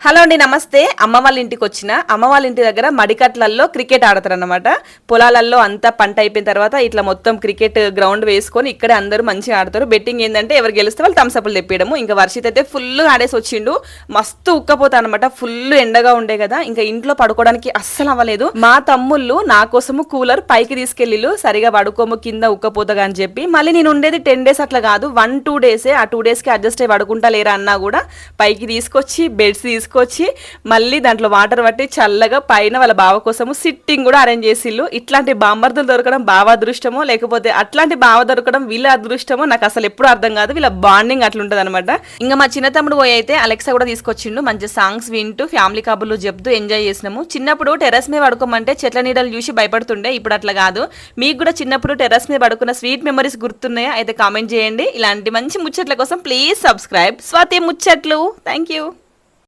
Hello అండి, నమస్తే. అమ్మ వాళ్ళ ఇంటికి వచ్చిన అమ్మ వాళ్ళ ఇంటి దగ్గర మడికట్లల్లో క్రికెట్ ఆడతారు అన్నమాట. పొలాలలో అంతా పంట అయిపోయిన తర్వాత ఇట్లా మొత్తం క్రికెట్ గ్రౌండ్ వేసుకొని ఇక్కడే అందరూ మంచిగా ఆడతారు. బెట్టింగ్ ఏంటంటే ఎవరు గెలిస్తే వాళ్ళు థమ్స్అప్లు తెప్పియడము. ఇంకా వర్షిత్ అయితే ఫుల్ ఆడేసి వచ్చిండు. మస్తు ఉక్కపోతా అనమాట. ఫుల్ ఎండగా ఉండే కదా, ఇంకా ఇంట్లో పడుకోవడానికి అస్సలు అవ్వలేదు. మా తమ్ముళ్ళు నా కోసము కూలర్ పైకి తీసుకెళ్ళిళ్ళు, సరిగా పడుకోము కింద ఉక్కపోతగా అని చెప్పి. మళ్ళీ నేను ఉండేది 10 days అట్లా కాదు, 1-2 days. ఆ 2 days కి అడ్జస్ట్ అయ్యి పడుకుంటా లేరా అన్నా కూడా పైకి తీసుకొచ్చి బెడ్స్ తీసుకొచ్చి మళ్ళీ దాంట్లో వాటర్ పట్టి చల్లగా పైన వాళ్ళ బావ కోసము సిట్టింగ్ కూడా అరేంజ్ చేసిళ్ళు. ఇట్లాంటి బాంబర్దులు దొరకడం బావ అదృష్టమో లేకపోతే అట్లాంటి బావ దొరకడం వీళ్ళ అదృష్టమో నాకు అసలు ఎప్పుడు అర్థం కాదు. వీళ్ళ బాండింగ్ అట్లుంటది అనమాట. ఇంకా మా చిన్న తమ్ముడు పోయి అయితే అలెక్సా కూడా తీసుకొచ్చిండు. మంచి సాంగ్స్ వింటూ ఫ్యామిలీ కబుర్లు చెప్తూ ఎంజాయ్ చేసినాము. చిన్నప్పుడు టెర్రస్ మీద పడుకోమంటే చెట్ల నీడలు చూసి భయపడుతుండే, ఇప్పుడు అట్లా కాదు. మీకు కూడా చిన్నప్పుడు టెర్రస్ మీద పడుకున్న స్వీట్ మెమరీస్ గుర్తున్నాయా? అయితే కామెంట్ చేయండి. ఇలాంటి మంచి ముచ్చట్ల కోసం ప్లీజ్ సబ్స్క్రైబ్ స్వాతి ముచ్చట్లు. Thank you.